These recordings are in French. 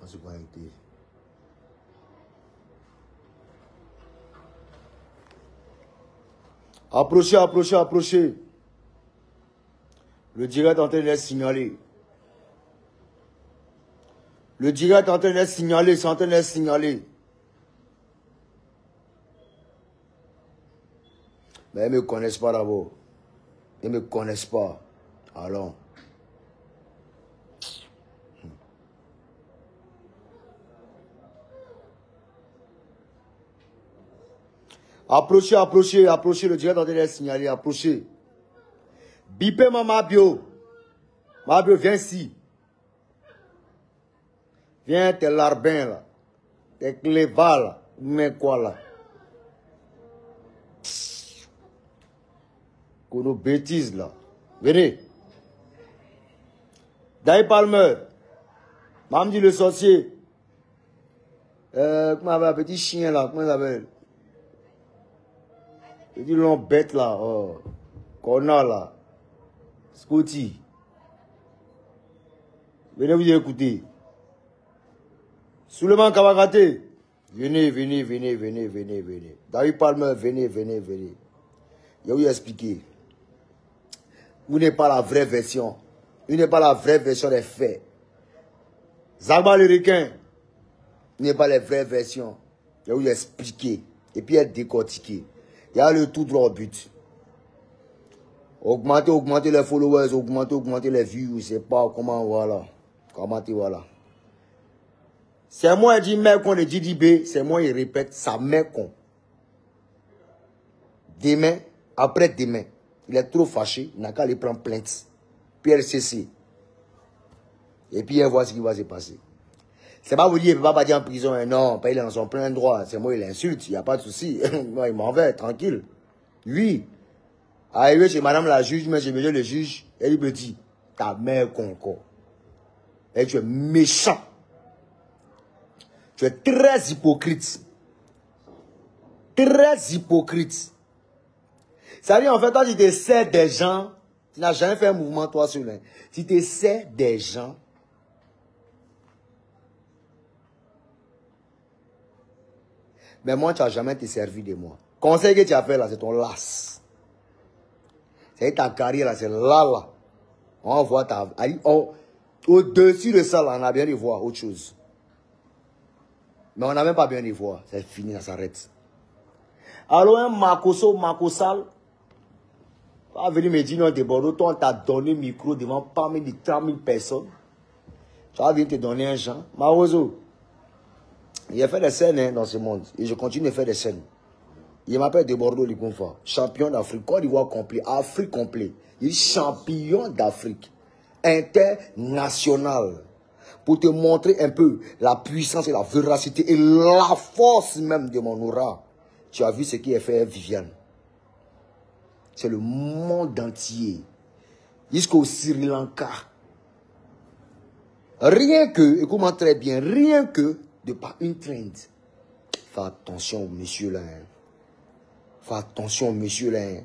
On se connecter. Approchez, approchez, approchez. Le direct est en train d'être signalé. Le direct est en train d'être signalé, c'est en train d'être signalé. Mais ils ne me connaissent pas d'abord. Ils ne me connaissent pas. Alors. Approchez, approchez, approchez. Le direct est en train d'être signalé. Approchez. Bipez ma Mabio. Mabio, viens ici. Viens, tes larbins là. Tes clévas là. Mais quoi là? Qu'on nos bêtises là. Venez. Dai Palmer. Mam dit le sorcier. Comment un petit chien là? Comment il s'appelle? Petit long bête là. Oh. Connard là. Scotty. Venez vous écouter. Souleymane Kabagate. Venez, venez, venez, venez, venez, venez. David Palmer, venez, venez, venez. Je vais vous expliquer. Vous n'êtes pas la vraie version. Vous n'êtes pas la vraie version des faits. Zagba le requin. Vous n'êtes pas la vraie version. Je vais vous expliquer. Et puis être décortiqué. Il y a le tout droit au but. Augmenter, augmenter les followers, augmenter, augmenter les vues. Je ne sais pas comment, voilà. Comment, voilà. C'est moi qui dis mec on est JDB, c'est moi qui répète, ça mec con. Demain, après demain, il est trop fâché, il n'a qu'à aller prendre plainte. Puis RCC. Et puis il voit ce qui va se passer. C'est pas vous dire, il ne peut pas dire en prison, non, il est dans son plein droit, c'est moi il insulte, il n'y a pas de souci. Moi il m'en va, tranquille. Oui. Arrivé chez madame la juge, mais j'ai besoin le juge, elle me dit, ta mère con encore. Et tu es méchant. Tu es très hypocrite. Très hypocrite. C'est-à-dire, en fait, toi, si tu sais des gens, tu n'as jamais fait un mouvement, toi, sur l'un. Si tu sais des gens, mais moi, tu n'as jamais été servi de moi. Conseil que tu as fait là, c'est ton las. C'est ta carrière là, c'est là. On voit ta... Au-dessus de ça, là, on a bien de voir autre chose. Mais on n'a même pas bien de voir. C'est fini, ça s'arrête. Alors, un Makosal, va venir me dire, non, de Bordeaux, toi, on t'a donné le micro devant parmi les 30 000 personnes. Tu vas venir te donner un genre. Marozo, il a fait des scènes hein, dans ce monde. Et je continue de faire des scènes. Il m'appelle de Bordeaux, Ligonfa. Champion d'Afrique. Côte d'Ivoire complet. Afrique complet. Il est champion d'Afrique. International. Pour te montrer un peu la puissance et la véracité et la force même de mon aura. Tu as vu ce qui est fait Viviane. C'est le monde entier. Jusqu'au Sri Lanka. Rien que, écoute-moi très bien, rien que de par une trend. Fais attention, monsieur là. Hein. Fais attention, monsieur là. Hein.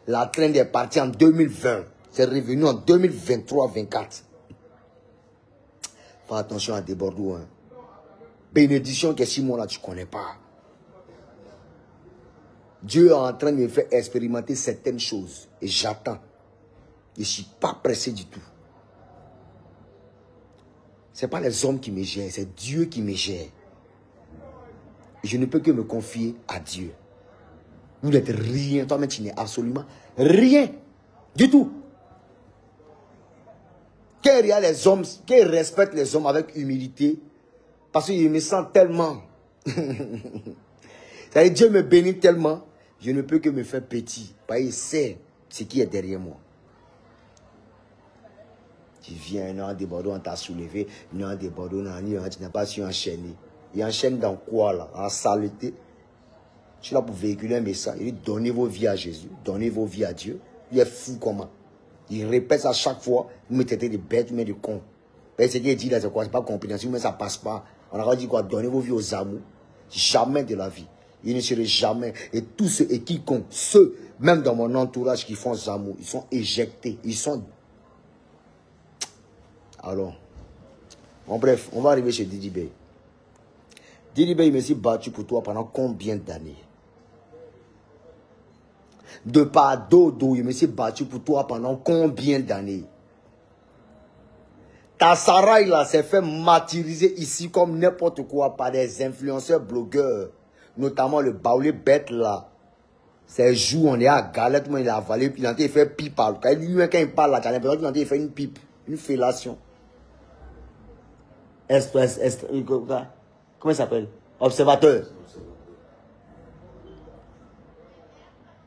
La trend est partie en 2020. C'est revenu en 2023-24. Fais attention à des Bordeaux. Hein. Bénédiction que Simon là, tu ne connais pas. Dieu est en train de me faire expérimenter certaines choses. Et j'attends. Je ne suis pas pressé du tout. Ce n'est pas les hommes qui me gèrent, c'est Dieu qui me gère. Et je ne peux que me confier à Dieu. Vous n'êtes rien, toi-même tu n'es absolument rien du tout. Qu'il y a les hommes, qu'ils respectent les hommes avec humilité, parce qu'ils me sentent tellement. C'est-à-dire Dieu me bénit tellement, je ne peux que me faire petit, parce qu'il sait ce qui est derrière moi. Tu viens, non, des Bordeaux, on t'a soulevé, non, des Bordeaux, non, tu n'as pas su enchaîner. Il enchaîne dans quoi là? En saleté. Je suis là pour véhiculer un message. Il dit, donnez vos vies à Jésus, donnez vos vies à Dieu. Il est fou comment? Il répète ça à chaque fois, vous me traitez de bêtes, vous me de cons. Ce qu'il dit là, c'est quoi? C'est pas compréhensible, mais ça passe pas. On a dit quoi? Donnez vos vies aux amours. Jamais de la vie. Il ne serait jamais. Et tous ceux et quiconque, ceux, même dans mon entourage qui font amours, ils sont éjectés. Ils sont... Alors, Bon, bref, on va arriver chez Didi Bey. Didi Bey, il me s'est battu pour toi pendant combien d'années? De par dodo, il me s'est battu pour toi pendant combien d'années? Ta Sarai là s'est fait martyriser ici comme n'importe quoi par des influenceurs blogueurs. Notamment le Baoulé bête là. Ces jours, on est à galette, il a avalé, puis il a en train de faire pipe. Quand il parle là, tu as l'impression qu'il a en train de faire une pipe, une fellation. Comment il s'appelle? Observateur.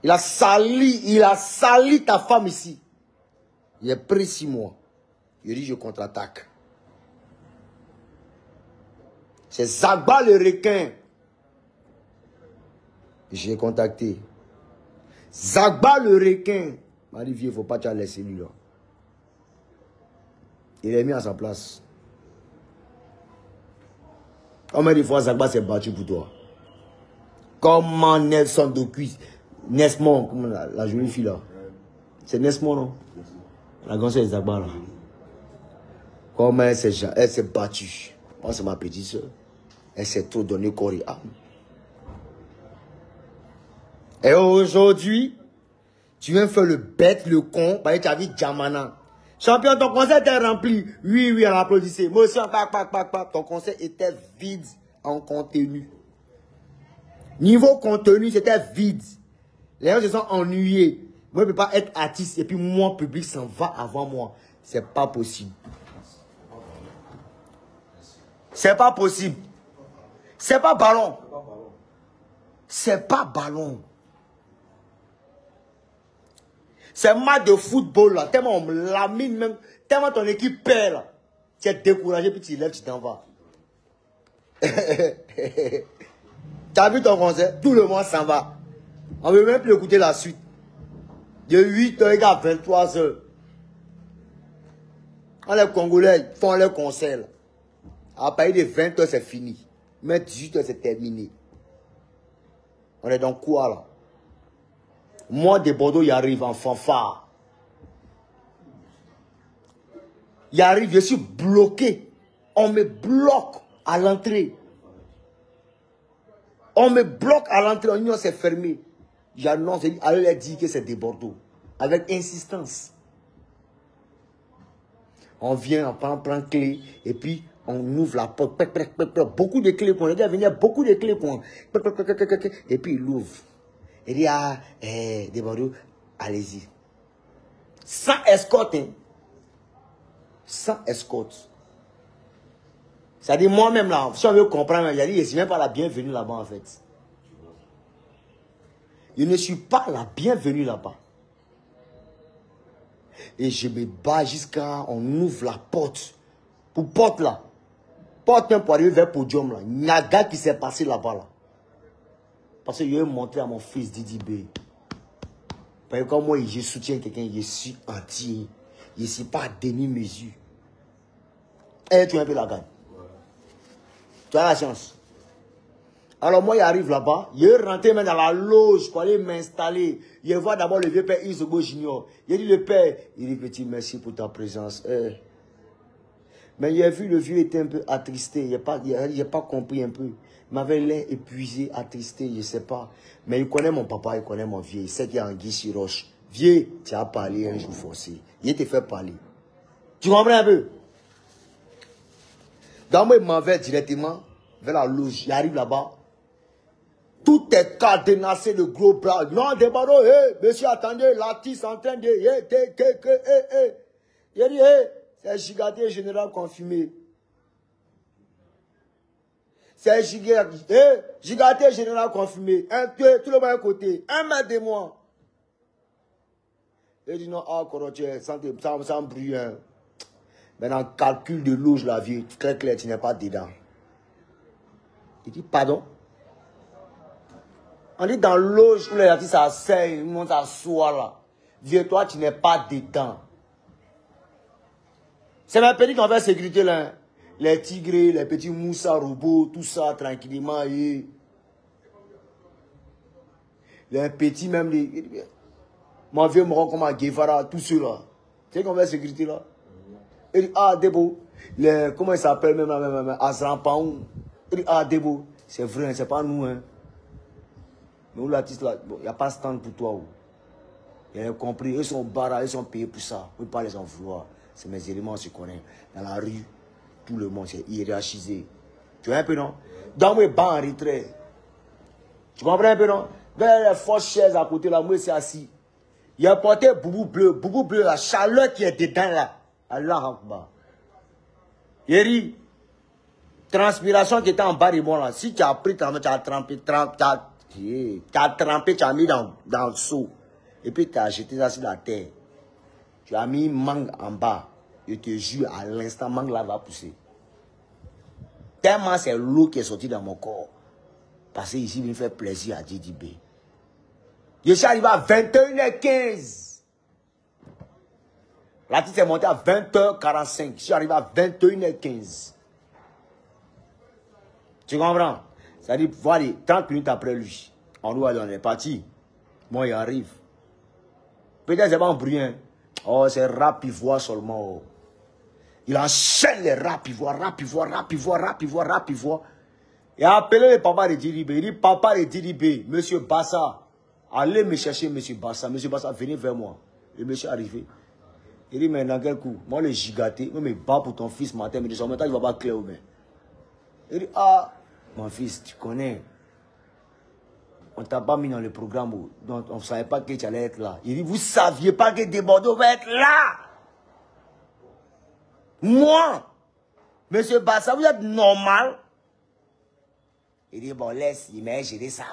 Il a sali ta femme ici. Il est pris 6 mois. Il dit je contre-attaque. C'est Zagba le requin. J'ai contacté. Zagba le requin. Il m'a dit vieux, il ne faut pas te laisser lui là. Il est mis à sa place. Combien de fois Zagba s'est battu pour toi? Comment Nelson de cuisse? Nesmond, comme la jolie fille là. C'est Nesmond, non? La grande soeur Zagba là. Comment elle s'est battue? Moi, c'est ma petite soeur. Elle s'est trop donné corps et âme. Et aujourd'hui, tu viens faire le bête, le con, parce que tu as vu Djamana. Champion, ton concert était rempli. Oui, oui, on applaudissait. Motion, ton concert était vide en contenu. Niveau contenu, c'était vide. Les gens se sont ennuyés. Moi, je ne peux pas être artiste et puis mon public s'en va avant moi. C'est pas possible. C'est pas possible. C'est pas ballon. C'est pas ballon. C'est un match de football là. Tellement on me lamine même. Tellement ton équipe perd là. Tu es découragé puis tu lèves, tu t'en vas. Tu as vu ton concert? Tout le monde s'en va. On ne veut même plus écouter la suite. De 8h à 23h. Quand les Congolais font leur concert là. À partir de 20h, c'est fini. Mais 18h, c'est terminé. On est dans quoi, là? Moi, de Bordeaux, il arrive en fanfare. Il arrive, je suis bloqué. On me bloque à l'entrée. On me bloque à l'entrée. On s'est fermé. J'annonce, allez leur dire que c'est de Bordeaux. Avec insistance. On vient, on prend clé, et puis on ouvre la porte. Beaucoup de clés pour on venir, beaucoup de clés pour et puis il ouvre. Il dit, ah, de Bordeaux, allez-y. Sans escorte. Hein. Sans escorte. C'est-à-dire, moi-même, là, si on veut comprendre, il a dit, je ne suis même pas la bienvenue là-bas, en fait. Je ne suis pas la bienvenue là-bas. Et je me bats jusqu'à on ouvre la porte. Pour porte là. Porte même pour arriver vers le podium là. Il y a un gars qui s'est passé là-bas là. Parce que je vais montrer à mon fils Didi Bey. Parce que comme moi je soutiens quelqu'un, je suis entier. Je ne suis pas à demi-mesure. Et tu as un peu la gagne. Tu as la chance. Alors moi, il arrive là-bas, il est rentré même dans la loge pour aller m'installer. Il voit d'abord le vieux père Isobo Junior. Il dit le père, il dit petit merci pour ta présence. Mais il a vu le vieux était un peu attristé, il n'a pas compris un peu. Il m'avait l'air épuisé, attristé, je ne sais pas. Mais il connaît mon papa, il connaît mon vieux, il sait qu'il y a un Guy sur roche. Vieux, tu as parlé un jour forcé. Il te fait parler. Tu comprends un peu? Donc moi, il m'en va directement vers la loge. Il arrive là-bas. Tout est cadenassé, le gros bras. Non, débarreau, monsieur, attendez, l'artiste en train de... Il dit, c'est Gigaté général confirmé. C'est Gigaté général confirmé. Tout le monde à côté. 1 mètre de moi. Il dit, non, Corotier, sans bruit. Hein. Maintenant, calcul de loge, la vie, très clair, tu n'es pas dedans. Il dit, pardon? On dit dans l'auge où les artistes s'asseyent, ils montent à soi là. Vieux, toi, tu n'es pas dedans. C'est ma petite qu'on fait sécurité là. Les tigres, les petits moussa robots, tout ça, tranquillement. Et... les petits même, mon vieux me rend comme à Guevara, tout cela. Tu sais qu'on fait sécurité là. Il dit, ah, Debo, comment il s'appelle même, Azrampaou. Il dit, ah, Debo, c'est vrai, c'est pas nous, hein. Mais où l'artiste là, il n'y a pas de stand pour toi. Il a compris, ils sont barras, ils sont payés pour ça. Vous ne pouvez pas les en vouloir. C'est mes éléments, je connais. Dans la rue, tout le monde, c'est hiérarchisé. Tu vois un peu, non? Dans mes bancs en retrait. Tu comprends un peu, non? Dans les fortes chaises à côté, là, moi, c'est assis. Il a porté boubou bleu, la chaleur qui est dedans, là. Allah Akbar. Yeri, transpiration qui était en bas de moi, là. Si tu as pris, tu as trempé, tu as mis dans le seau. Et puis tu as jeté ça sur la terre. Tu as mis mangue en bas. Je te jure, à l'instant, mangue là va pousser. Tellement c'est l'eau qui est sortie dans mon corps. Parce que ici, il me fait plaisir à DDB. Je suis arrivé à 21h15. La petite est montée à 20h45. Je suis arrivé à 21h15. Tu comprends? C'est-à-dire, voilà, 30 minutes après lui, on est parti. Moi, il arrive. Peut-être c'est pas un bruit. Hein. Oh, c'est rap ivoire seulement. Oh. Il enchaîne les rap ivoire. Il a appelé le papa de Didibé. Il dit, papa de Didibé, monsieur Bassa, allez me chercher monsieur Bassa. Monsieur Bassa, venez vers moi. Le monsieur est arrivé. Il dit, mais dans quel coup? Moi, le gigaté, moi, me bats pour ton fils matin, mais en même temps, il va pas clair. Il dit, ah, mon fils, tu connais. On t'a pas mis dans le programme, donc on ne savait pas que tu allais être là. Il dit, vous saviez pas que Desbordeaux va être là? Moi, monsieur Bassa, vous êtes normal? Il dit, bon, laisse, il m'a géré ça.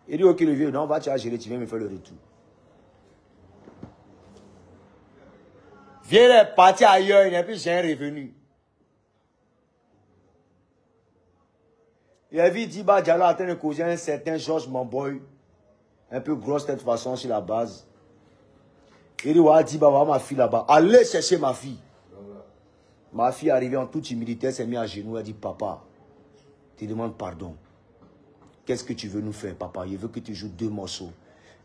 Il dit, ok, le vieux, non, va, tu vas gérer, tu viens me faire le retour. Viens, il est parti ailleurs, il n'est plus jamais revenu. Il a vu Diba Diallo en train de causer un certain Georges Mamboy, un peu grosse tête façon sur la base. Il dit, ouais, Diba, va ma fille là-bas. Allez chercher ma fille. Ma fille arrivée en toute humilité, elle s'est mise à genoux, elle dit, papa, tu demandes pardon. Qu'est-ce que tu veux nous faire, papa? Je veux que tu joues 2 morceaux.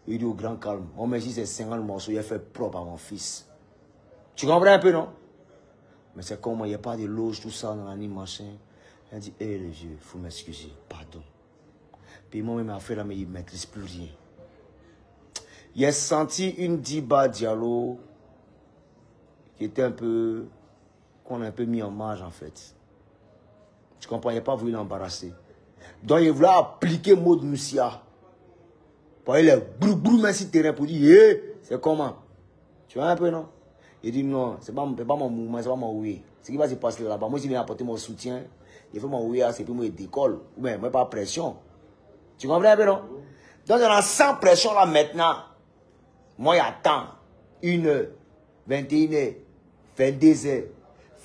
Il dit au grand calme, on m'a dit c'est 50 morceaux, il a fait propre à mon fils. Tu comprends un peu, non? Mais c'est comment, il n'y a pas de loge, tout ça, dans l'anime, machin. Elle dit, hé, le vieux, il faut m'excuser, pardon. Puis moi-même, à faire là, mais il ne maîtrise plus rien. Il a senti une Diba Diallo qui était un peu, qu'on a un peu mis en marge, en fait. Tu comprends, il n'a pas voulu l'embarrasser. Donc, il voulait appliquer Maud Moussia. Pour aller les brou mais si terrain pour dire, hé, c'est comment? Tu vois un peu, non? Il dit, non, c'est pas mon mouvement, c'est pas mon oui. Ce qui va se passer là-bas, moi, si je viens apporter mon soutien, il fait mon oui, c'est pour moi, il décolle. Ou bien, moi, pas pression. Tu comprends un peu, non? Donc, on a sans pression là maintenant. Moi, j'attends 1h, 21h, 22h,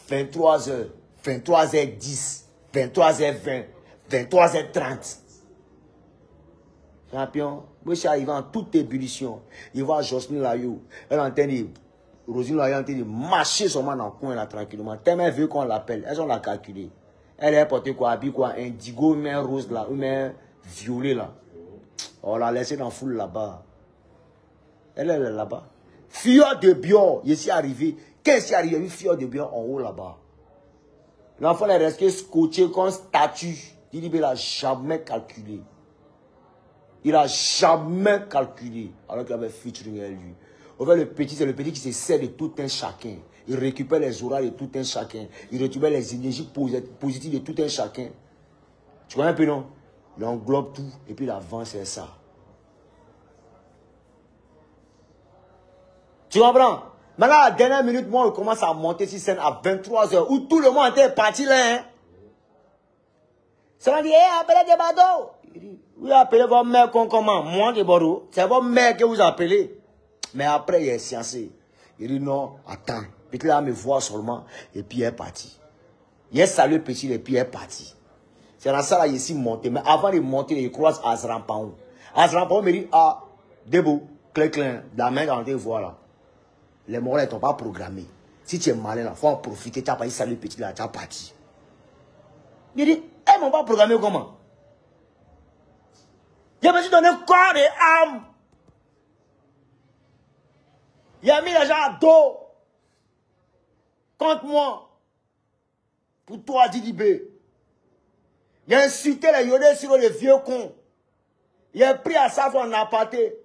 23h, 23h10, 23h20, 23h30. Champion, moi, je suis arrivé en toute ébullition. Il voit Jocelyne Layou. Elle entend Rosine Layou en train de marcher seulement dans le coin là tranquillement. Tellement elle veut qu'on l'appelle. Elles ont la calculé. Elle est portée quoi, habillée quoi, indigo, une main rose là, une main violet là. On l'a laissé dans la foule là-bas. Elle est là-bas. Fior de Bior, je suis arrivé. Qu'est-ce qui est arrivé? Une Fior de Bior en haut là-bas. L'enfant est resté scotché comme statue. Il n'a jamais calculé. Il n'a jamais calculé. Alors qu'il avait featuring avec lui. En fait, le petit, c'est le petit qui se sert de tout un chacun. Il récupère les orales de tout un chacun. Il récupère les énergies positives de tout un chacun. Tu vois un peu, non? Il englobe tout. Et puis l'avant, c'est ça. Tu comprends? Maintenant, à la dernière minute, moi, on commence à monter sur scène à 23h, où tout le monde était parti là. Hein? Ça m'a dit, appelez des badauds. Il dit, oui, appelez votre mère comment? Moi, des badauds. C'est votre mère que vous appelez. Mais après, il est sciencé. Il dit, non, attends. Puis là, me voit seulement. Et puis, il est parti. Il est salué petit, et puis il est parti. C'est dans ça, là, il est monté. Mais avant de monter, il croise Azrampaou. Azrampaou me dit, ah, debout, clin, la main dans tes voix là. Les morts, ils ne t'ont pas programmé. Si tu es malin, il faut en profiter. Tu as pas dit salut petit là, tu as parti. Il dit, ils ne m'ont pas programmé comment? Je me suis donné corps et âme. Il a mis les gens à dos. Contre moi. Pour toi, Didibé. Il a insulté les yodés sur les vieux cons. Il a pris à sa fois en aparté.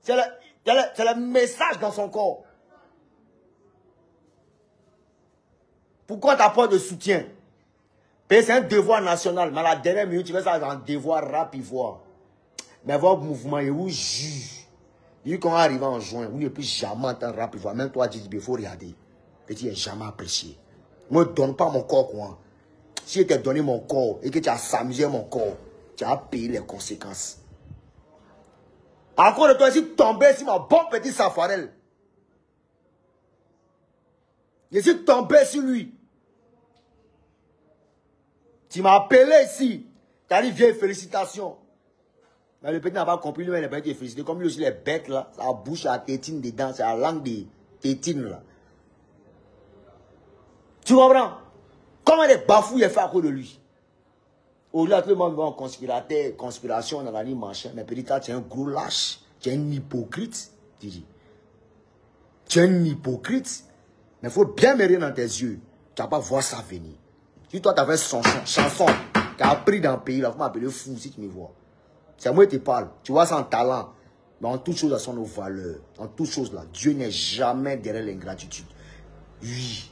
C'est le message dans son corps. Pourquoi tu n'as pas de soutien? C'est un devoir national. Mais à la dernière minute, tu fais ça dans un devoir rap ivoire. Mais votre mouvement, il vous juge. Il quand on arrive en juin, vous ne pouvez jamais entendre rap ivoire. Même toi, il faut regarder. Petit n'est jamais apprécié. Moi, ne donne pas mon corps, quoi. Si je t'ai donné mon corps et que tu as s'amusé mon corps, tu as payé les conséquences. Encore de toi, si tombé sur mon bon petit Safarel. Je suis tombé sur lui. Tu m'as appelé ici. Tu as dit, viens, félicitations. Mais le petit n'a pas compris, lui, il n'a pas été félicité. Comme lui aussi, les bêtes, là, sa bouche a tétine dedans, c'est la langue des tétines, là. Tu comprends? Comment les bafouilles est fait à cause de lui? Au-delà, tout le monde va en conspirateur, conspiration, dans la ligne machin. Mais petit, tu es un gros lâche. Tu es un hypocrite, tu dis. Tu es un hypocrite. Mais il faut bien me rire dans tes yeux. Tu vas pas voir ça venir. Si toi, tu as fait son chanson, tu as appris dans le pays, là, il faut m'appeler fou si tu me vois. C'est moi qui te parle. Tu vois son talent. Mais en toute chose, là, sont nos valeurs. En toute chose, là, Dieu n'est jamais derrière l'ingratitude. Oui.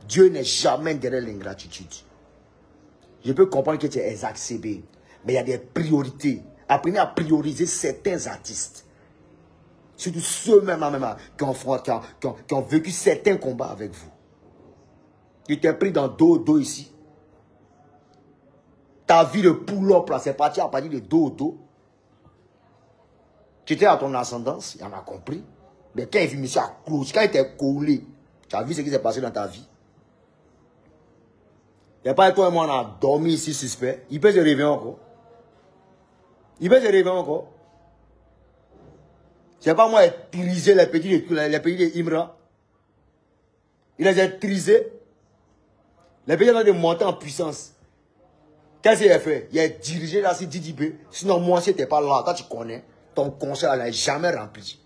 Dieu n'est jamais derrière l'ingratitude. Je peux comprendre que tu es exacerbé. Mais il y a des priorités. Apprenez à prioriser certains artistes. Surtout ceux-mêmes qui ont vécu certains combats avec vous. Tu t'es pris dans dos ici. Ta vie de pull-up là, c'est parti à partir de dos. Tu étais à ton ascendance, il en a compris. Mais quand il vit monsieur à close, quand il était collé, tu as vu ce qui s'est passé dans ta vie. Il n'y a pas toi et moi, on a dormi ici suspect. Il peut se réveiller encore. Il peut se réveiller encore. C'est pas moi qui trisé les petits de Imra. Il les a trisés. Les petits ont monté en puissance. Qu'est-ce qu'il a fait? Il a dirigé là sur Didibé. Sinon, moi, si tu n'étais pas là, quand tu connais, ton conseil n'est jamais rempli.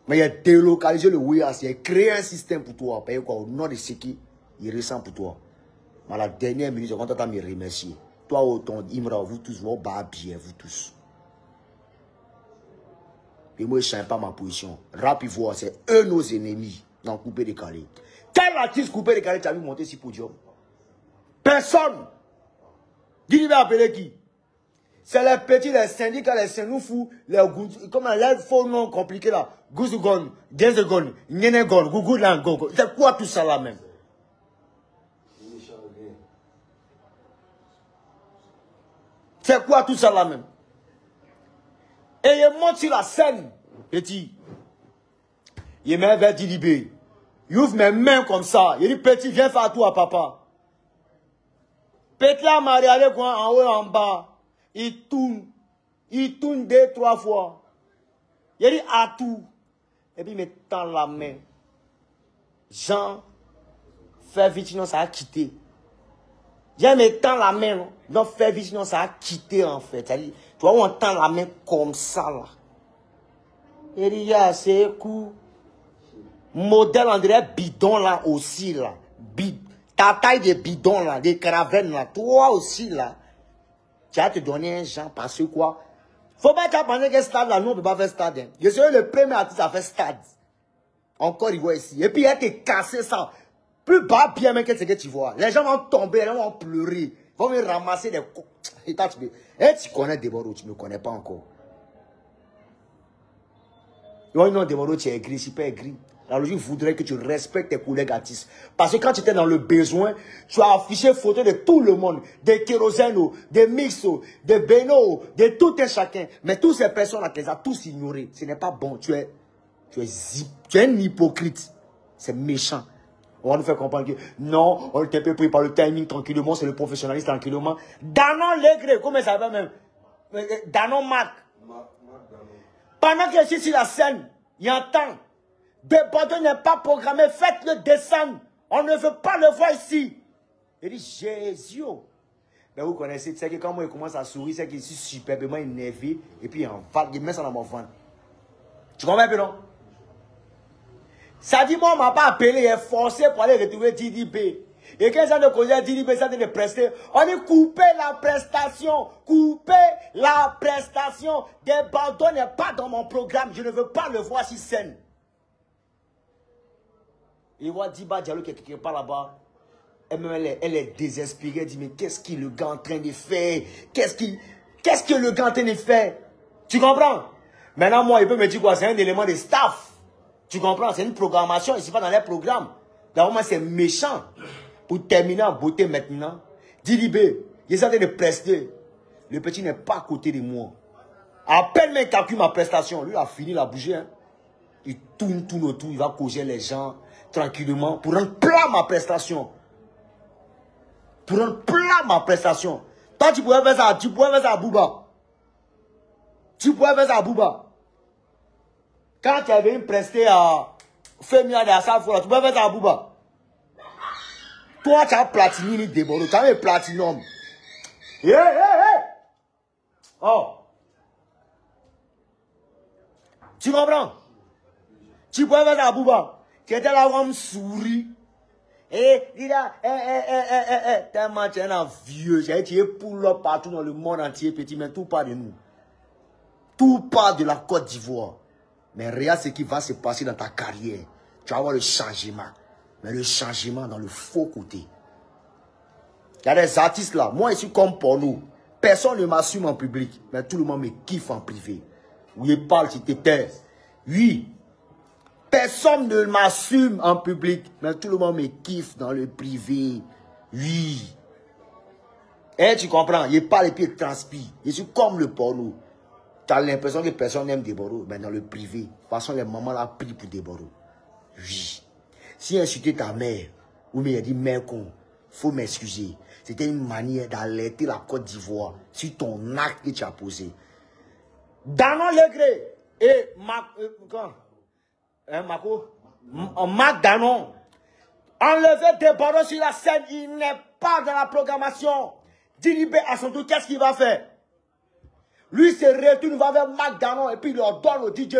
Mais il a délocalisé le WIAS. Il a créé un système pour toi. Payer quoi? Au nom de ce qui il ressent pour toi. Mais à la dernière minute, je compte à me remercier. Toi, autant Imra, vous tous, vous bien, vous tous. Et moi, je ne change pas ma position. Rap Ivoire, c'est eux nos ennemis dans Coupé Décalé. Quel artiste Coupé Décalé tu as vu monter sur podium? Personne. Dis-lui, va appeler qui? C'est les petits, les syndicats, les Senoufou, les comment les faux noms compliqués là. Gouzugon, Genzegon, Nyenegon, Gougoulan, Gogo. C'est quoi tout ça là même? C'est quoi tout ça là même? Et il monte sur la scène, petit. Il met vers Didibé. Il ouvre mes mains comme ça. Il dit, petit, viens faire tout à papa. Petit là m'a regardé quoi, en haut et en bas. Il tourne 2-3 fois. Il dit, à tout. Et puis il me tend la main. Jean, fais vite, sinon ça a quitté. Jean me tend la main, non? Donc fais vite, sinon ça a quitté en fait. Tu vois, on tend la main comme ça là. Il dit, c'est cool. Modèle André bidon là aussi là. Ta taille de bidon là, des caravelles là. Toi aussi là. Tu vas te donner un genre parce que quoi? Faut pas te penser que stade là, nous on peut pas faire stade. Hein. Je serai le premier artiste à faire stade. Encore il voit ici. Et puis il a été cassé ça. Plus bas bien même que ce que tu vois. Les gens vont tomber, les gens vont pleurer. Ils vont me ramasser des coups. Et tu connais Deboro, tu ne me connais pas encore. Non, Deboro, tu es aigri, je suis pas aigri. La logique voudrait que tu respectes tes collègues artistes. Parce que quand tu étais dans le besoin, tu as affiché photo de tout le monde. Des Kérosènes, des Mixo, des Beno, de tout un chacun. Mais toutes ces personnes-là, tu les as tous ignorées. Ce n'est pas bon. Tu es un hypocrite. C'est méchant. On va nous faire comprendre que non, on était pris par le timing tranquillement, c'est le professionnalisme tranquillement. Danon Legré, comment ça va même? Danon Marc. Pendant que je suis sur la scène, il entend. Des bateaux n'est pas programmé, faites-le descendre. On ne veut pas le voir ici. Il dit, Jésus. Mais vous connaissez, c'est que quand moi il commence à sourire, c'est qu'il est superbement énervé. Et puis il met ça dans mon ventre. Tu comprends un peu, non? Ça dit, moi, on m'a pas appelé, il est forcé pour aller retrouver DDB. Et quand ça de causer DDB, ça de prester, on dit couper la prestation. Couper la prestation. Des bandons n'est pas dans mon programme. Je ne veux pas le voir sur scène. Il voit Diba Diallo qui est quelque part là-bas. Elle est désespérée. Elle dit, mais qu'est-ce que le gars est en train de faire? Qu'est-ce que le gars est en train de faire? Tu comprends? Maintenant, moi, il peut me dire quoi? C'est un élément de staff. Tu comprends? C'est une programmation. Il ne pas dans les programmes. D'abord, moi, c'est méchant. Pour terminer en beauté maintenant, Didibé, il est en train de prester. Le petit n'est pas à côté de moi. À peine il calcule ma prestation. Lui, il a fini la bouger. Hein. Il tourne autour. Il va causer les gens tranquillement pour rendre plat ma prestation. Pour rendre plat ma prestation. Toi, tu pouvais faire ça. Tu pouvais faire ça à Bouba. Tu pouvais faire ça à Bouba. Quand tu avais une prestée à Femia de Assaf, tu pouvais faire ça à Bouba. Toi, tu as Platini Déboro. Tu as un Platinum. Oh. Tu comprends? Tu pouvais faire ça à Bouba. Tu étais là comme souris. Et il a, tellement tu es un vieux. J'ai été pour l'autre partout dans le monde entier, petit, mais tout part de nous. Tout part de la Côte d'Ivoire. Mais regarde ce qui va se passer dans ta carrière. Tu vas voir le changement. Mais le changement dans le faux côté. Il y a des artistes là. Moi, je suis comme pour nous. Personne ne m'assume en public. Mais tout le monde me kiffe en privé. Oui, il parle, tu te tais. Oui. Personne ne m'assume en public. Mais tout le monde me kiffe dans le privé. Oui. Et tu comprends? Il parle et puis il transpire. Je suis comme le porno. Tu as l'impression que personne n'aime Déboro. Mais dans le privé. De toute façon, les mamans là prient pour Déboro. Oui. Si insulter ta mère, ou bien il a dit mère con, faut m'excuser. C'était une manière d'alerter la Côte d'Ivoire sur ton acte que tu as posé. Danon Legré et Marc Danon, enlever Déboro sur la scène, il n'est pas dans la programmation. Didibé à son tour, qu'est-ce qu'il va faire? Lui se retourne, il va vers Marc Danon et puis il leur donne au DJ,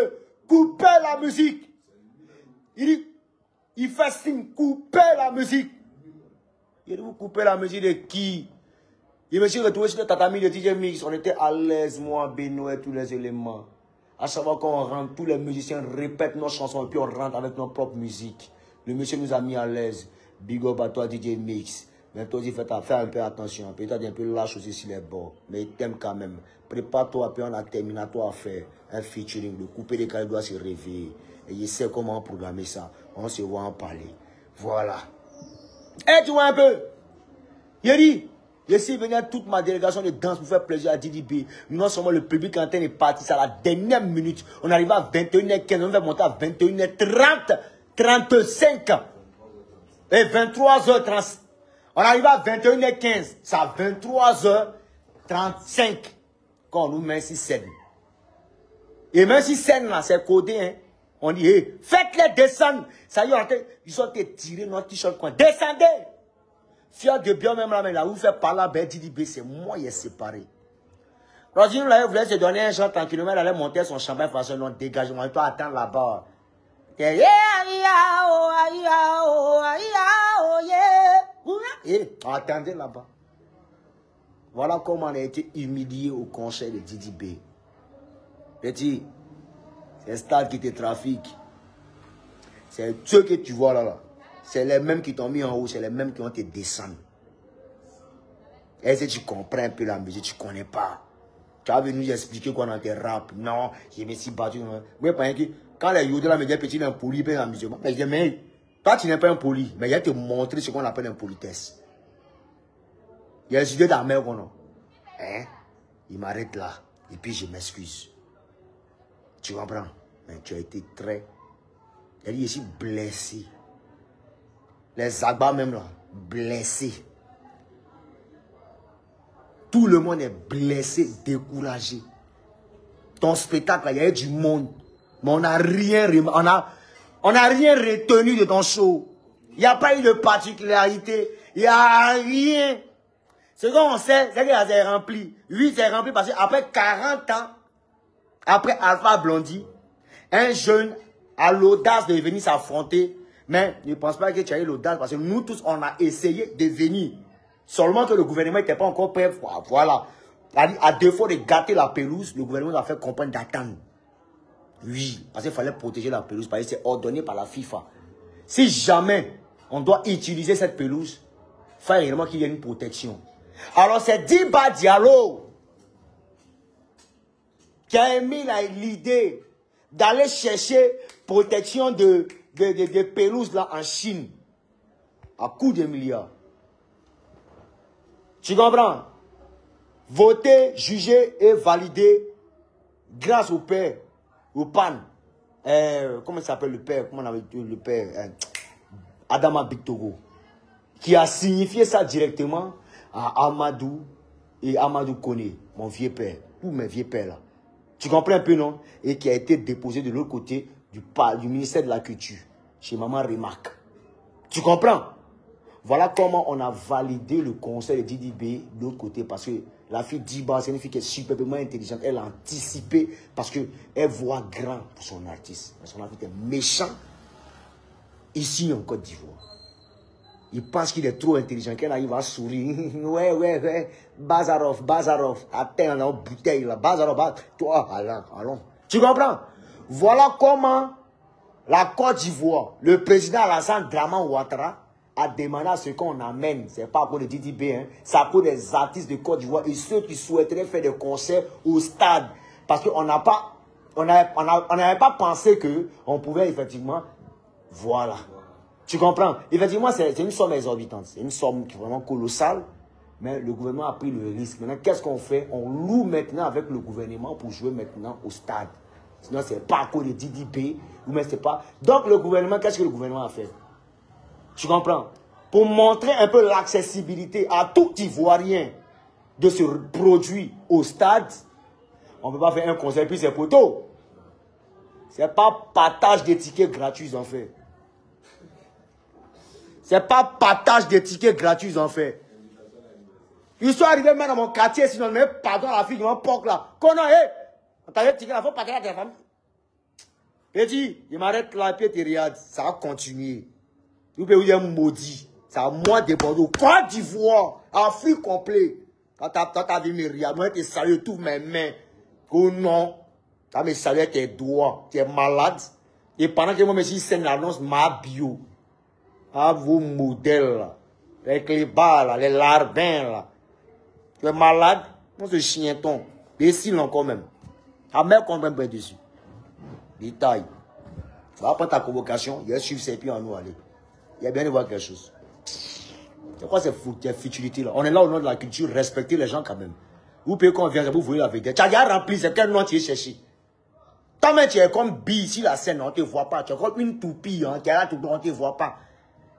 coupez la musique. Il dit, il fait signe, couper la musique. Il dit, vous coupez la musique de qui? Il me suis retrouvé sur le tatami de DJ Mix. On était à l'aise, moi, Beno et tous les éléments. À savoir qu'on rentre, tous les musiciens répètent nos chansons et puis on rentre avec nos propres musiques. Le monsieur nous a mis à l'aise. Big up à toi, DJ Mix. Mais toi aussi, fais un peu attention. Peut-être un peu lâche aussi sur les bords. Mais il t'aime quand même. Prépare-toi, puis on a terminé à faire un featuring. Le coupé des cas doit se réveiller. Et il sait comment programmer ça. On se voit en parler. Voilà. Et tu vois un peu. Il dit, je suis venu à toute ma délégation de danse pour faire plaisir à DDB. Non seulement le public en train de partir, à la dernière minute. On arrive à 21h15, on va monter à 21h30, 35. Et 23h30. On arrive à 21h15. C'est à 23h35 quand on nous met sur scène. Et même si scène là, c'est codé, hein. On dit, hey, faites-les descendre. Ça y est, ils sont tirés notre t-shirt coin. Descendez. Fier de bien même là, mais là où fait par là, ben DDB, c'est moi qui est séparé. Rosine là, il voulait se donner un chant tranquillement, elle allait monter son champagne façon non dégagement. Il peut attendre là-bas. Et attendez là-bas. Voilà comment on a été humilié au conseil de DDB. Petit. C'est Stade qui te trafique. C'est ceux que tu vois là. C'est les mêmes qui t'ont mis en haut. C'est les mêmes qui vont te descendre. Est-ce que tu comprends un peu la musique? Tu ne connais pas. Tu as venu nous expliquer quoi dans tes rap. Non, je me suis battu. Mais quand les yodelats me disent petit d'un poli, ben la musique. Mais je dis, mais toi tu n'es pas un poli. Mais il va te montrer ce qu'on appelle un politesse. Il a insulté ta mère, non? Hein? Il m'arrête là. Et puis je m'excuse. Tu comprends? Mais tu as été très... Il dit, je suis blessé. Les agbas même là, blessés. Tout le monde est blessé, découragé. Ton spectacle, il y a eu du monde. Mais on n'a rien retenu de ton show. Il n'y a pas eu de particularité. Il n'y a rien. Ce qu'on sait, c'est qu'il s'est rempli. Oui, c'est rempli parce qu'après 40 ans, après Alpha Blondy, un jeune a l'audace de venir s'affronter. Mais ne pense pas que tu as eu l'audace parce que nous tous, on a essayé de venir. Seulement que le gouvernement n'était pas encore prêt. Voilà. À défaut de gâter la pelouse, le gouvernement a fait comprendre d'attendre. Oui, parce qu'il fallait protéger la pelouse, parce que c'est ordonné par la FIFA. Si jamais on doit utiliser cette pelouse, il faut réellement qu'il y ait une protection. Alors c'est Diba Diallo qui a émis l'idée d'aller chercher protection de pelouses là en Chine à coût de milliards. Tu comprends? Voter, juger et valider grâce au père, au PAN. Comment s'appelle le père? Comment on avait dit le père? Adama Bictogo. Qui a signifié ça directement à Amadou et Amadou Kone, mon vieux père. Tous mes vieux pères là. Tu comprends un peu, non? Et qui a été déposé de l'autre côté du ministère de la Culture, chez Maman Remarque. Tu comprends? Voilà comment on a validé le conseil de Didi de l'autre côté. Parce que la fille Diba, c'est une fille qui est superbement intelligente. Elle a anticipé parce qu'elle voit grand pour son artiste. Son artiste est méchant ici en Côte d'Ivoire. Il pense qu'il est trop intelligent, qu'elle arrive à sourire. Ouais. Bazarov. Attends, on a une bouteille là. Bazarov, toi, allons. Tu comprends? Voilà comment la Côte d'Ivoire, le président Alassane Draman Ouattara, a demandé à ce qu'on amène, c'est pas pour le DDB, hein, c'est pour des artistes de Côte d'Ivoire et ceux qui souhaiteraient faire des concerts au stade. Parce qu'on n'avait pas pensé qu'on pouvait effectivement, voilà. Tu comprends? Effectivement, c'est une somme exorbitante, c'est une somme vraiment colossale, mais le gouvernement a pris le risque. Maintenant, qu'est-ce qu'on fait? On loue maintenant avec le gouvernement pour jouer maintenant au stade. Sinon, c'est pas pour le DDB, ou même c'est pas. Donc, le gouvernement, qu'est-ce que le gouvernement a fait? Tu comprends? Pour montrer un peu l'accessibilité à tout Ivoirien de ce produit au stade, on ne peut pas faire un concert puis c'est poteau. Ce n'est pas partage des tickets gratuits en fait. C'est pas partage des tickets gratuits en fait. Ils sont arrivés même dans mon quartier, sinon, mais pardon à la fille qui m'a porte là. Qu'on a, on t'a dit ticket là, il faut partager à tes familles. Petit, il m'arrête là, puis tu regardes, ça va continuer. Vous pouvez vous dire maudit. C'est à moi de Bordeaux. Côte d'Ivoire, Afrique complet. Quand t'as vu mes regards, moi, tu salues tous mes mains. Oh non. Tu me salué tes doigts. Tu es malade. Et pendant que moi, je suis scène l'annonce, ma bio. Ah, vos modèles là. Avec les bas là, les larbins là. Tu es malade. Moi, ce chienton. Bécile encore même. Ta mère compte même pas dessus. Détail. Tu vas prendre ta convocation. Il va suivre ses pieds en nous aller. Il y a bien de voir quelque chose. C'est quoi cette futilité là? On est là au nom de la culture, respecter les gens quand même. Vous pouvez qu'on vienne, vous voyez la vérité. Tu as déjà rempli, c'est quel nom tu es cherché? Toi-même, tu es comme B ici, la scène, on ne te voit pas. Tu es comme une toupie, hein, qui est là, on ne te voit pas.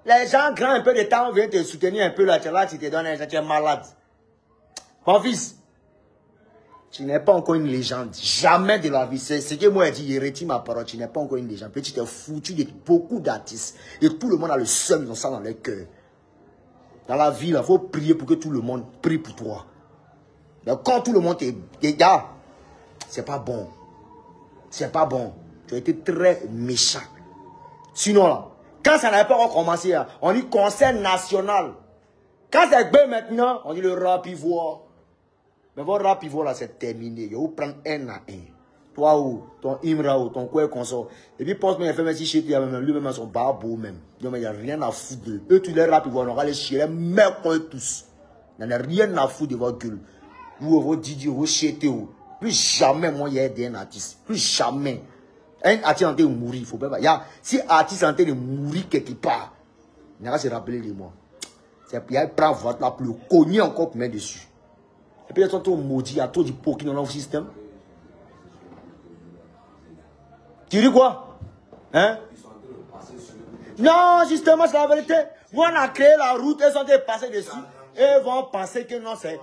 Les gens, grand un peu de temps, viennent te soutenir un peu là, tu es là, tu te donnes un, tu es malade. Mon fils, tu n'es pas encore une légende. Jamais de la vie. C'est ce que moi j'ai dit, retire ma parole. Tu n'es pas encore une légende. Petit, tu es foutu de beaucoup d'artistes. Et tout le monde a le seum, ils ont ça dans leur cœur. Dans la vie, il faut prier pour que tout le monde prie pour toi. Donc, quand tout le monde est gars, c'est pas bon. C'est pas bon. Tu as été très méchant. Sinon, là, quand ça n'avait pas encore commencé, on dit concert national. Quand c'est bien maintenant, on dit le rap ivoire. Mais votre rap ivoire là, c'est terminé. Il faut prendre un à un. Toi ou ton Imra ou ton quoi consort. Et puis, poste mes FM chez toi, lui-même, son barbeau même. Donc, il n'y a rien à foutre d'eux. Eux, tous les rap ivoires, on va les chier, mais qu'on tous. Il n'y a rien à foutre de votre gueule. Vous, vos Didi, vos chétés, plus jamais, moi, il y a un artiste. Plus jamais. Un artiste en train de mourir, il faut pas. Si un artiste en train de mourir quelque part, il n'y a qu'à se rappeler de moi. Il y a un prend votre là pour le cogner encore pour mettre dessus. Et puis, ils sont tous maudits, il y a trop d'hypocrites dans leur système. Tu dis quoi? Hein? Non, justement, c'est la vérité. Vous, on a créé la route, ils sont passés dessus. Et ils vont penser que non, c'est.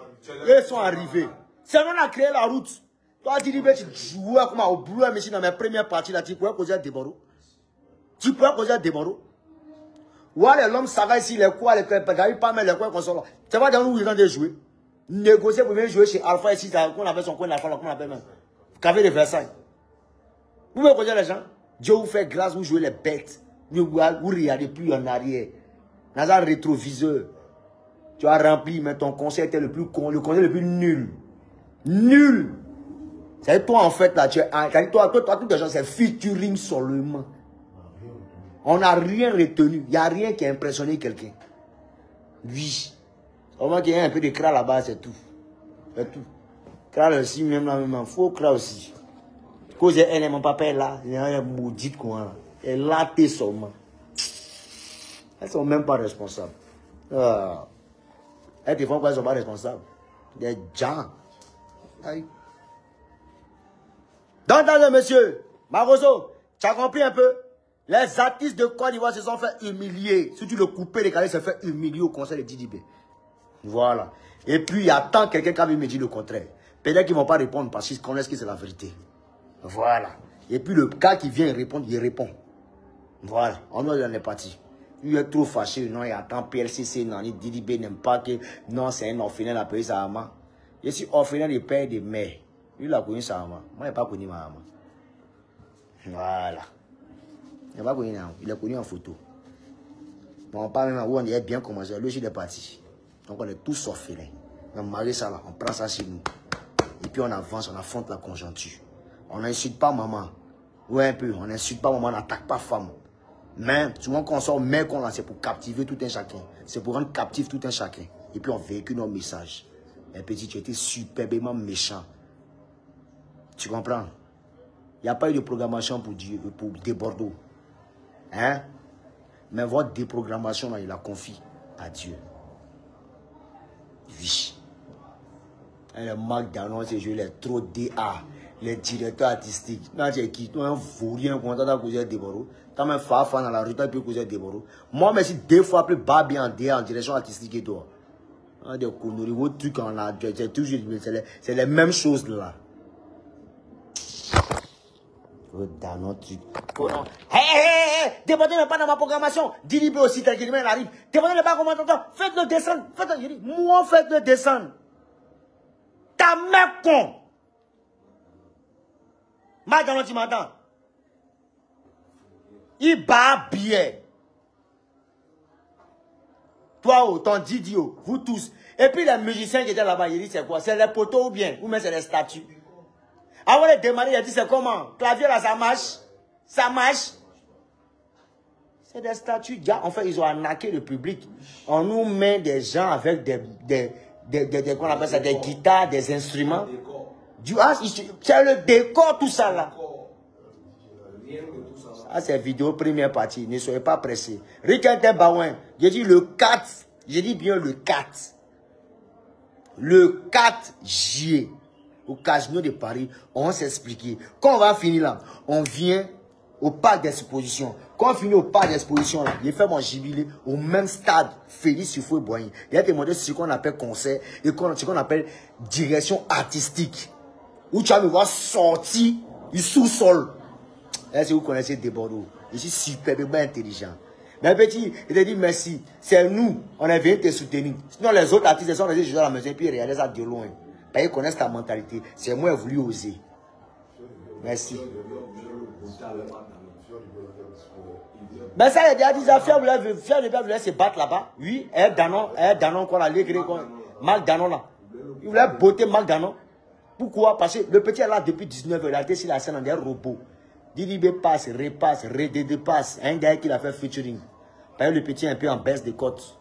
Ils sont arrivés. C'est nous, on a créé la route. Toi, tu dis, tu jouais comme au boulot, mais si dans mes premières parties, là, tu pouvais causer à Déboro. Tu pouvais causer à Déboro. Ouais, l'homme, ça va ici, les quoi, les pas mal, les quoi, qu'on sort. C'est pas dans où ils ont déjà joué. Négocier pour venir jouer chez Alpha ici, qu'on avait son coin d'Alpha, qu'on appelle même. Café de Versailles. Vous pouvez causer les gens. Dieu vous fait grâce, vous jouez les bêtes. Vous regardez plus en arrière. Dans un rétroviseur. Tu as rempli, mais ton conseil était le plus con, le conseil le plus nul. Nul. C'est toi en fait là, toi, toutes les gens, c'est featuring seulement. On n'a rien retenu. Il n'y a rien qui a impressionné quelqu'un. Oui. Au qu'il y a un peu de cras là-bas, c'est tout. C'est tout. Cras aussi, même là, même, faut cras aussi. Cause elle et mon papa est là, il y a une maudite quoi. Elle là, t'es seulement. Elles sont même pas responsables. Elles te font quoi, elles sont pas responsables. Des gens. Aïe. Donc, monsieur, Maroso, tu as compris un peu? Les artistes de Côte d'Ivoire se sont fait humilier. Si tu le coupais, les carrés se fait humilier au conseil de Didibé. Voilà. Et puis, il y a tant quelqu'un qui a me dit le contraire. Peut-être qu'ils ne vont pas répondre parce qu'ils connaissent que c'est la vérité. Voilà. Et puis, le gars qui vient répondre, il répond. Voilà. On en est parti. Il est trop fâché. Non, il attend PLCC. Non, Didibé n'aime pas que. Non, c'est un orphelin à payer sa maman. Je suis orphelin de père et de mère. Lui, il a connu sa maman. Moi, je n'ai pas connu ma maman. Voilà. Il n'a pas connu, il a connu en photo. Mais on parle même où on est bien commencé. Lui, il est parti. Donc, on est tous orphelins. On marie ça là, on prend ça chez nous. Et puis, on avance, on affronte la conjoncture. On n'insulte pas maman. Ouais, un peu. On n'insulte pas maman, on n'attaque pas femme. Mais, souvent, quand on sort mec, c'est pour captiver tout un chacun. C'est pour rendre captif tout un chacun. Et puis, on véhicule nos messages. Et petit, tu étais superbement méchant. Tu comprends? Il n'y a pas eu de programmation pour des Bordeaux. Hein? Mais votre déprogrammation, là, il la confie à Dieu. Oui. Et le Marc Danon, c'est joué les trop DA, les directeurs artistiques. Non, c'est qui? Tu es un vaurien, quand tu as causé des Bordeaux. Tu as même Fafa dans la rue, tu as pu causer des Bordeaux. Moi, mais si deux fois plus bas bien en DA, en direction artistique et toi. Des conneries, vos trucs en a, c'est toujours, c'est les mêmes choses là. Dans notre truc. Oh non. Hé, Débordez n'est pas dans ma programmation. Didibé aussi, tel qu'il arrive. Débordez n'est pas comment t'entends. Faites-le descendre. Faites-le. Moi, faites-le descendre. Ta mère con. Madame, tu m'entends? Il bat bien. Toi, ton Didio, vous tous. Et puis les musiciens qui étaient là-bas, ils disent c'est quoi? C'est les poteaux ou bien? Ou même c'est les statues? Avant de démarrer, il a dit c'est comment? Clavier là, ça marche? Ça marche? C'est des statues. En fait, ils ont arnaqué le public. On nous met des gens avec qu'on appelle ça, des guitares, des instruments. C'est le décor, tout ça là. Ah, c'est vidéo première partie. Ne soyez pas pressés. Riquetin Baouin, j'ai dit le 4. J'ai dit bien le 4. Le 4 juillet. Au Casino de Paris, on va s'expliquer. Quand on va finir là, on vient au parc d'exposition. Quand on finit au parc d'exposition là, j'ai fait mon jubilé au même stade, Félix Houphouët-Boigny. Il a demandé ce qu'on appelle concert et ce qu'on appelle direction artistique. Où tu vas me voir sortir du sous-sol. Est-ce que vous connaissez des Bordeaux? Je suis superbement intelligent. Mais petit, il te dit merci. C'est nous, on est venu te soutenir. Sinon les autres artistes, ils sont restés juste à la maison et puis ils regardent ça de loin. Ils connaissent ta mentalité. C'est moi qui ai voulu oser. Merci. Ben ça, il a déjà dit, Fier de bien voulait se battre là-bas. Oui, Danon, quoi, là, Marc Danon, là. Il voulait botter Marc Danon. Pourquoi? Parce que le petit est là depuis 19 heures. Il a été sur la scène en des robots. Didibé passe, repasse, redépasse. Un gars qui l'a fait featuring. Parce que le petit est un peu en baisse de côte.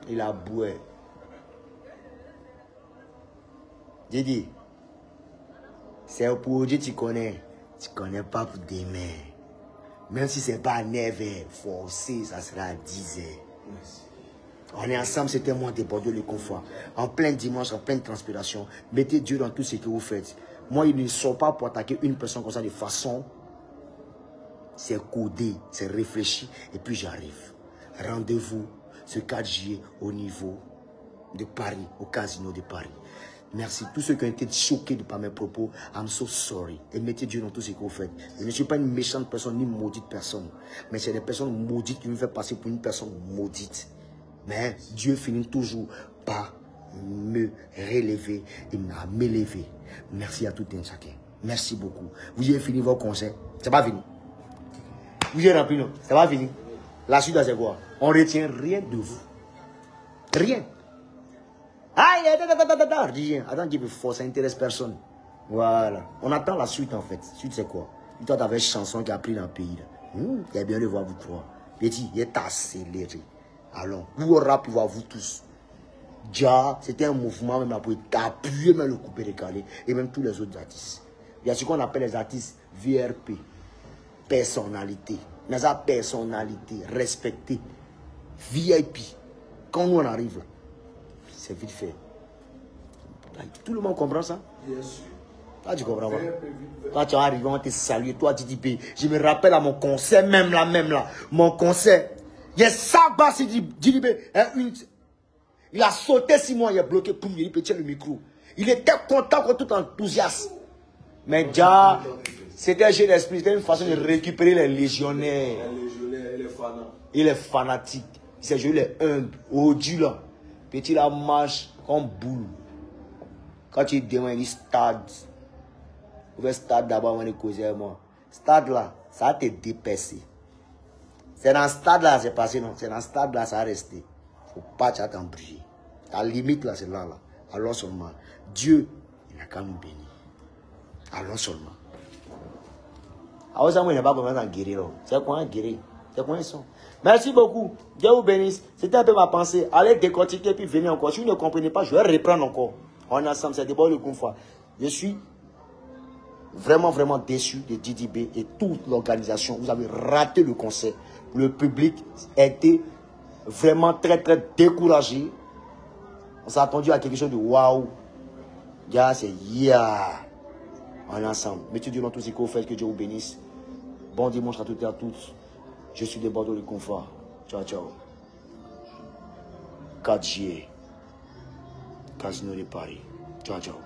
Il a boué. Didi, c'est pour Dieu tu connais pas pour demain. Même si c'est pas à 9 heures, forcé, ça sera à 10 heures. On est ensemble, c'est tellement débordé le confort. En plein dimanche, en pleine transpiration, mettez Dieu dans tout ce que vous faites. Moi, il ne sort pas pour attaquer une personne comme ça de façon. C'est codé, c'est réfléchi, et puis j'arrive. Rendez-vous ce 4 juillet au niveau de Paris, au Casino de Paris. Merci. Tous ceux qui ont été choqués par mes propos, I'm so sorry. Et mettez Dieu dans tout ce que vous faites. Je ne suis pas une méchante personne, ni une maudite personne. Mais c'est des personnes maudites qui me font passer pour une personne maudite. Mais Dieu finit toujours par me relever et m'élever. Merci à tout un chacun. Merci beaucoup. Vous avez fini vos conseils. C'est pas fini. Vous avez rempli, non? C'est pas fini. La suite, c'est quoi? On retient rien de vous. Rien. Ah, rien. Attends, Dieu veut force, ça n'intéresse personne. Voilà. On attend la suite, en fait. Suite, c'est quoi? Toi, tu avais une chanson qui a pris dans le pays. Il y a bien de voir vous croire. Petit, il est accéléré. Alors, vous aurez pu voir vous tous. Déjà, c'était un mouvement même pour appuyer même le coupé décalé et même tous les autres artistes. Il y a ce qu'on appelle les artistes VRP, personnalité. Mais ça, personnalité, respectée, VIP. Quand nous on arrive là, c'est vite fait. Tout le monde comprend ça? Bien sûr. Toi, tu comprends pas? Toi, tu es arrivé, on te salue. Toi, DDB. Je me rappelle à mon concert, même là. Mon concert. Il y a ça, bas, c'est DDB. Il a sauté 6 mois, il a bloqué pour lui, il peut tirer le micro. Il était content, tout enthousiaste. Mais déjà, c'était un jeu d'esprit, c'était une façon de récupérer les légionnaires. Les légionnaires, il est fanat. Il est fanatique. Il s'est joué les humbles, au Dieu là. Petit la marche comme boule. Quand tu demandes un stade, vous stade d'abord, on est causé moi. Stade là, ça a été dépassé. C'est dans ce stade là, c'est passé, non? C'est dans ce stade là, ça a resté. Faut pas t'embrouiller. La limite là, c'est là. Alors seulement, Dieu, il n'a qu'à nous bénir. Alors seulement. Alors ça, moi, il n'a pas commencé à guérir. C'est quoi guérir? C'est quoi ils sont? Merci beaucoup. Dieu vous bénisse. C'était un peu ma pensée. Allez décortiquer puis venez encore. Si vous ne comprenez pas, je vais reprendre encore. On est ensemble, c'est d'abord le confort. Je suis vraiment déçu de DDB et toute l'organisation. Vous avez raté le concert. Le public était vraiment très découragé. On s'est attendu à quelque chose de waouh. Déjà, c'est yeah. On est ensemble. Mettez Dieu dans tout ce que vous faites. Que Dieu vous bénisse. Bon dimanche à toutes et à tous. Je suis de Bordeaux le confort. Ciao, ciao. 4G. Casino de Paris. Ciao, ciao.